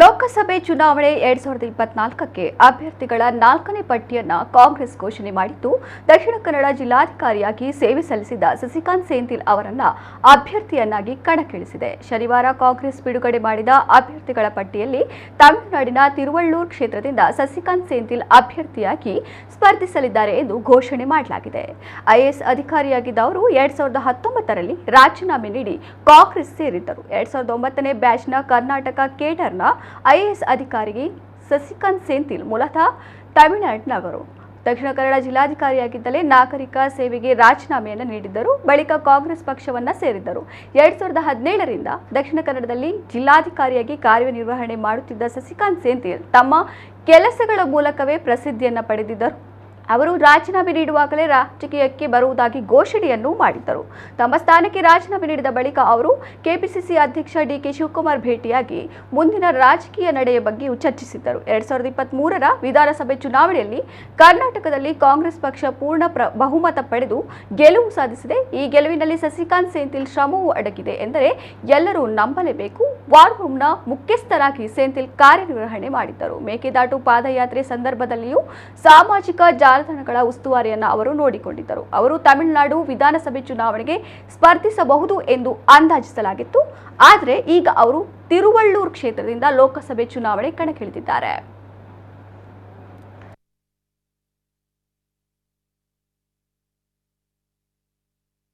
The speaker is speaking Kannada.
ಲೋಕಸಭೆ ಚುನಾವಣೆ 2024ಕ್ಕೆ ಅಭ್ಯರ್ಥಿಗಳ 4ನೇ ಪಟ್ಟಿಯನ್ನು ಕಾಂಗ್ರೆಸ್ ಘೋಷಣೆ ಮಾಡಿದ್ದು, ದಕ್ಷಿಣ ಕನ್ನಡ ಜಿಲ್ಲಾಧಿಕಾರಿಯಾಗಿ ಸೇವೆ ಸಲ್ಲಿಸಿದ ಸಸಿಕಾಂತ್ ಸೆಂಥಿಲ್ ಅವರನ್ನು ಅಭ್ಯರ್ಥಿಯನ್ನಾಗಿ ಕಣಕ್ಕಿಳಿಸಿದೆ. ಶನಿವಾರ ಕಾಂಗ್ರೆಸ್ ಬಿಡುಗಡೆ ಮಾಡಿದ ಅಭ್ಯರ್ಥಿಗಳ ಪಟ್ಟಿಯಲ್ಲಿ ತಮಿಳುನಾಡಿನ ತಿರುವಳ್ಳೂರು ಕ್ಷೇತ್ರದಿಂದ ಸಸಿಕಾಂತ್ ಸೆಂಥಿಲ್ ಅಭ್ಯರ್ಥಿಯಾಗಿ ಸ್ಪರ್ಧಿಸಲಿದ್ದಾರೆ ಎಂದು ಘೋಷಣೆ ಮಾಡಲಾಗಿದೆ. ಐಎಎಸ್ ಅಧಿಕಾರಿಯಾಗಿದ್ದ ಅವರು 2019ರಲ್ಲಿ ರಾಜೀನಾಮೆ ನೀಡಿ ಕಾಂಗ್ರೆಸ್ ಸೇರಿದ್ದರು. 2009ನೇ ಬ್ಯಾಚ್ನ ಕರ್ನಾಟಕ ಕೇಡರ್ನ ಐಎಎಸ್ ಅಧಿಕಾರಿ ಸಸಿಕಾಂತ್ ಸೆಂಥಿಲ್ ಮೂಲತಃ ತಮಿಳುನಾಡಿನವರು. ದಕ್ಷಿಣ ಕನ್ನಡ ಜಿಲ್ಲಾಧಿಕಾರಿಯಾಗಿದ್ದಲೇ ನಾಗರಿಕ ಸೇವೆಗೆ ರಾಜೀನಾಮೆಯನ್ನು ನೀಡಿದ್ದರು. ಬಳಿಕ ಕಾಂಗ್ರೆಸ್ ಪಕ್ಷವನ್ನು ಸೇರಿದ್ದರು. 2017ರಿಂದ ದಕ್ಷಿಣ ಕನ್ನಡದಲ್ಲಿ ಜಿಲ್ಲಾಧಿಕಾರಿಯಾಗಿ ಕಾರ್ಯನಿರ್ವಹಣೆ ಮಾಡುತ್ತಿದ್ದ ಸಸಿಕಾಂತ್ ಸೆಂಥಿಲ್ ತಮ್ಮ ಕೆಲಸಗಳ ಮೂಲಕವೇ ಪ್ರಸಿದ್ಧಿಯನ್ನು ಪಡೆದಿದ್ದರು. ಅವರು ರಾಜೀನಾಮೆ ನೀಡುವಾಗಲೇ ರಾಜಕೀಯಕ್ಕೆ ಬರುವುದಾಗಿ ಘೋಷಣೆಯನ್ನು ಮಾಡಿದ್ದರು. ತಮ್ಮ ಸ್ಥಾನಕ್ಕೆ ರಾಜೀನಾಮೆ ನೀಡಿದ ಬಳಿಕ ಅವರು ಕೆಪಿಸಿಸಿ ಅಧ್ಯಕ್ಷ ಡಿಕೆ ಶಿವಕುಮಾರ್ ಭೇಟಿಯಾಗಿ ಮುಂದಿನ ರಾಜಕೀಯ ನಡೆಯ ಬಗ್ಗೆಯೂ ಚರ್ಚಿಸಿದ್ದರು. 2023ರ ವಿಧಾನಸಭೆ ಚುನಾವಣೆಯಲ್ಲಿ ಕರ್ನಾಟಕದಲ್ಲಿ ಕಾಂಗ್ರೆಸ್ ಪಕ್ಷ ಪೂರ್ಣ ಬಹುಮತ ಪಡೆದು ಗೆಲುವು ಸಾಧಿಸಿದೆ. ಈ ಗೆಲುವಿನಲ್ಲಿ ಸಸಿಕಾಂತ್ ಸೆಂಥಿಲ್ ಶ್ರಮವೂ ಅಡಗಿದೆ ಎಂದರೆ ಎಲ್ಲರೂ ನಂಬಲೇಬೇಕು. ವಾರ್ ರೂಮ್ನ ಮುಖ್ಯಸ್ಥರಾಗಿ ಸೆಂಥಿಲ್ ಕಾರ್ಯನಿರ್ವಹಣೆ ಮಾಡಿದ್ದರು. ಮೇಕೆದಾಟು ಪಾದಯಾತ್ರೆ ಸಂದರ್ಭದಲ್ಲಿಯೂ ಸಾಮಾಜಿಕ ಜಾಲತಾಣಗಳ ಉಸ್ತುವಾರಿಯನ್ನು ಅವರು ನೋಡಿಕೊಂಡಿದ್ದರು. ಅವರು ತಮಿಳುನಾಡು ವಿಧಾನಸಭೆ ಚುನಾವಣೆಗೆ ಸ್ಪರ್ಧಿಸಬಹುದು ಎಂದು ಅಂದಾಜಿಸಲಾಗಿತ್ತು. ಆದರೆ ಈಗ ಅವರು ತಿರುವಳ್ಳೂರು ಕ್ಷೇತ್ರದಿಂದ ಲೋಕಸಭೆ ಚುನಾವಣೆ ಕಣಕ್ಕಿಳಿದಿದ್ದಾರೆ.